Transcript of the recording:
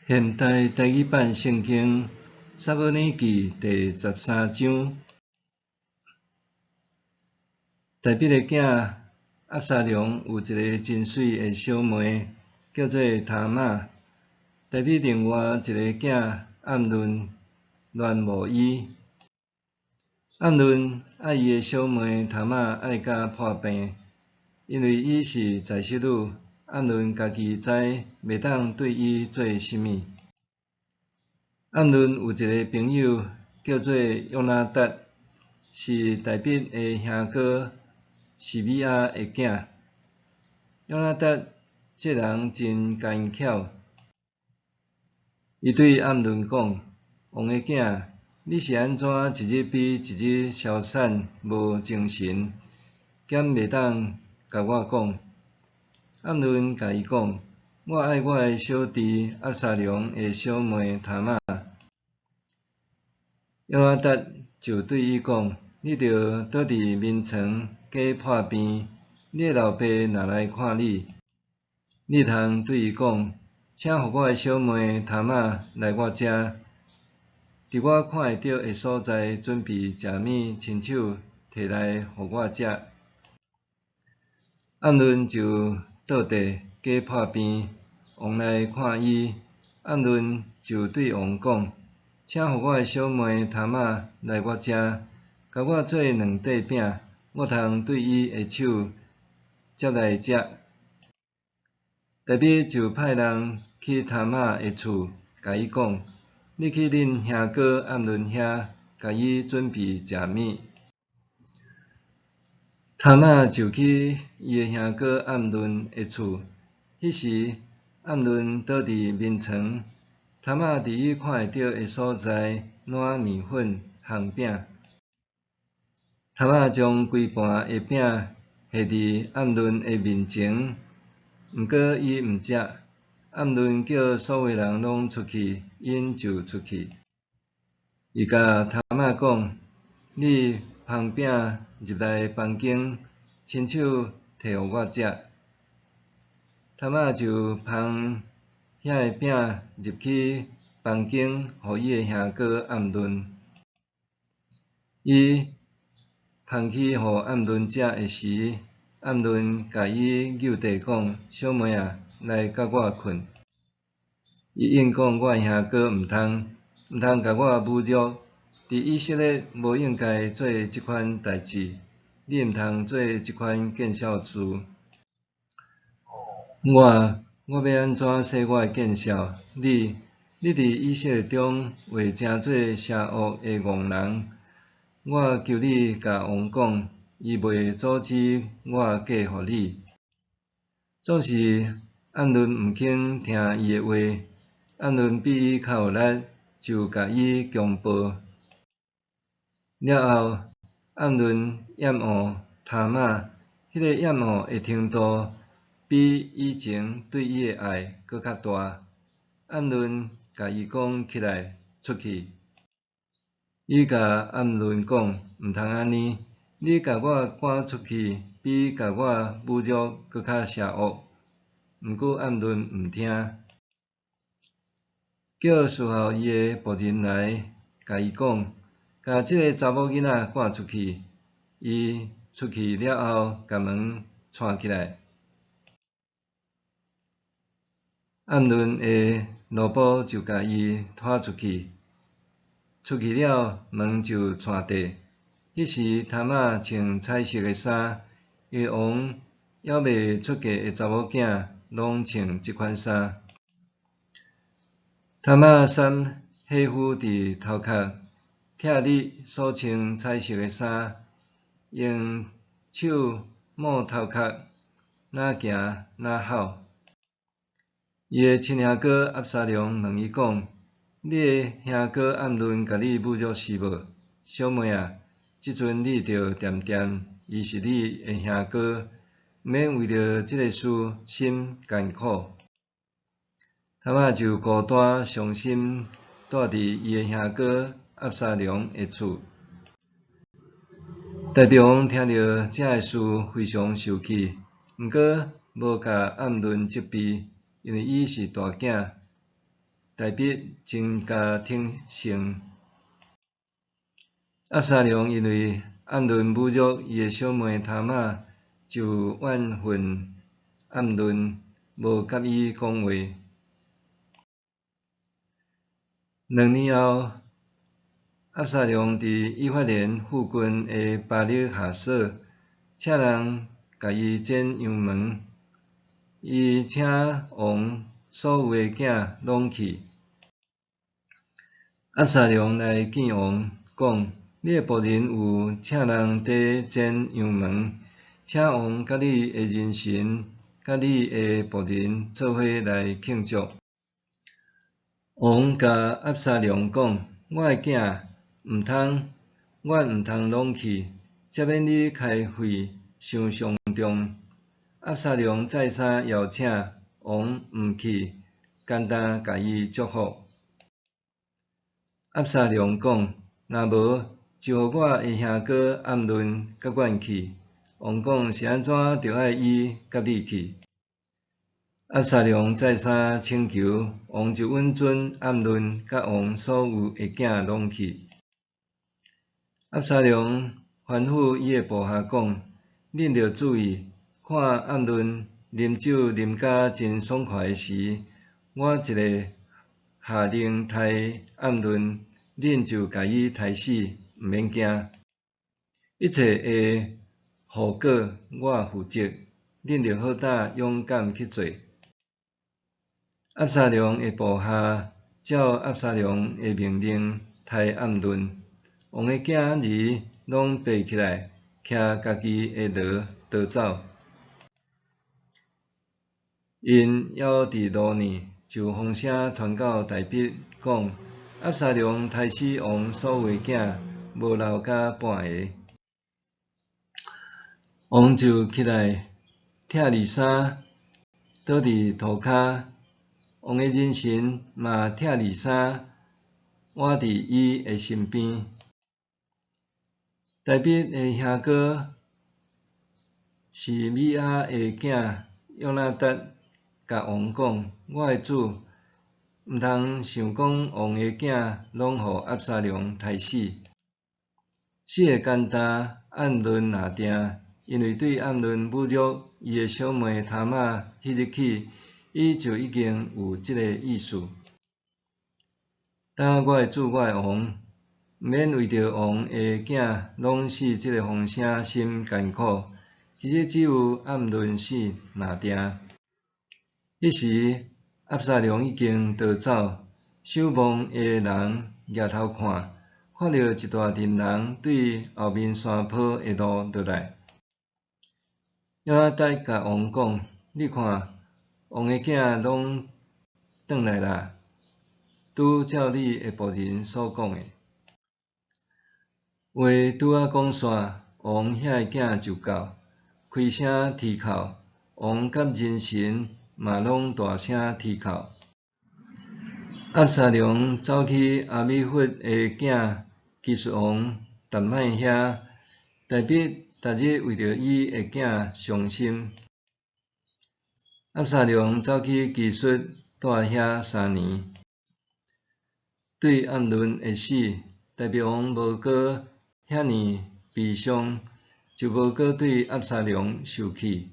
现代台语版圣经撒母耳记第13章，大毕的囝押沙龙有一个真水的小妹，叫做他玛。大毕另外一个囝暗论恋慕伊，暗论爱伊的小妹他玛爱甲破病，因为伊是在世女。暗论家己知袂当对伊做甚物。暗论有一个朋友叫做约拿达，是大毕的兄哥示米亚的囝。约拿达这人真奸巧，伊对暗论讲：“王的囝，你是安怎一日比一日消散无精神，兼袂当甲我讲？”暗论甲伊讲：“我爱我的小弟押沙龙的小妹他玛。”约拿达就对伊讲：“你着倒伫眠床假破病，你的老爸若来看你，你通对伊讲：请互我的小妹他玛来我遮，伫我看会到的所在准备食物，亲手摕来互我食。”暗论就倒地假破病，王来看伊。暗论就对王讲：“请互我的小妹他玛来我遮，甲我做2块饼，我通对伊的手接来食。”大毕就派人去他玛的厝，甲伊讲：“你去恁兄哥暗论遐，甲伊准备食物。”他玛就去伊的兄哥暗论的厝，迄时暗论倒伫眠床，他玛伫伊看会到的所在揽面粉、烘饼。他玛将规盘的饼下伫暗论的面前，毋过伊毋食。暗论叫所有人拢出去，因就出去。伊甲他玛讲：“你烘饼入来房间，亲手摕互我食。”他玛就烘遐个饼入去房间，互伊的兄哥暗论。伊烘去互暗论食的时，暗论甲伊诱地讲：“小妹啊，来甲我困。”伊应讲：“我的兄哥毋通甲我侮辱。伫以色列无应该做即款代志，你毋通做即款见笑事。我要安怎说我的见笑？你伫以色列中画诚做邪恶的戆人。我求你甲王讲，伊袂阻止我嫁互你。”总是暗论毋肯听伊的话，暗论比伊较有力，就甲伊强暴。了后，暗论厌恶他玛，迄个厌恶的程度比以前对伊的爱搁较大。暗论甲伊讲起来出去，伊甲暗论讲：“毋通安尼，你甲我赶出去，比甲我侮辱搁较邪恶。”毋过暗论毋听，叫侍候伊的仆人来，甲伊讲：“甲即个查某囡仔赶出去。”伊出去了后，甲门串起来。暗论的奴仆就甲伊拖出去，出去了门就串地。迄时他玛穿彩色的衫，因为王还未出嫁的查某囝拢穿即款衫。他玛衫系附伫头壳，拆日所穿彩色的衫，用手摸头壳，哪行哪吼。伊的亲兄哥押沙龙问伊讲：“你的兄哥暗论甲你侮辱是无？小妹啊，即阵你着掂掂，伊是你的兄哥，毋免为着即个事心艰苦。”他玛就孤单伤心，住伫伊的兄哥押沙龙的厝。大毕王听到这个事，非常受气，毋过无甲暗论责备，因为伊是大囝。大必增加挺性。押沙龙因为暗论侮辱伊的小妹塔玛，就怨恨暗论无甲伊讲话。2年后，押沙龙伫以法莲附近的巴力下手，请人甲伊剪羊毛，伊请王所有的囝拢去。押沙龙来见王，讲：你的仆人有请人伫剪羊毛，请王甲你的人神，甲你的仆人做伙来庆祝。王甲押沙龙讲：我的囝我毋通拢去，则免你开会伤上重。押沙龙再三邀请，王毋去，简单甲伊祝福。押沙龙讲：若无，就互我的兄哥暗论甲阮去。王讲：是安怎着爱伊甲你去？押沙龙再三请求，王就允准暗论甲王所有的囝拢去。押沙龙吩咐伊的部下讲：恁着注意，看暗论啉酒啉甲真爽快时，我一个下令杀暗论，恁就甲伊杀死，毋免惊。一切的后果我负责，恁着好胆勇敢去做。押沙龙的部下照押沙龙的命令杀暗论，王的囝儿拢爬起来，徛家己的刀逃走。因还伫路呢，就风声传到大必，讲押沙龙杀死王所有的囝，无留甲半个。王就起来，拆利衫，倒伫涂骹。王的人神嘛拆利衫，倚伫伊的身边。大必的兄哥是米亚的囝约纳达，甲王讲：我的主，毋通想讲王的囝拢互押沙龙杀死。死会简单，暗论拿定，因为对暗论侮辱伊的小妹塔玛，迄日起，伊就已经有即个意思。当我的主，我的王，毋免为着王的囝拢死即个风声心艰苦。其实只有暗论死拿定。迄时押沙龙已经逃走，守望的人举头看，看到一大阵人对后面山坡的路落来。约纳达甲王讲：你看，王的囝拢转来啦，拄照你的仆人所讲的。话拄仔讲煞，王遐个囝就到，开声啼哭，王甲人神嘛拢大声啼哭。押沙龙走去阿米弗的囝基述王达麦遐，大必逐日为着伊的囝伤心。押沙龙走去基述住遐3年。对暗论的死，大必王无过遐尼悲伤，就无过对押沙龙生气。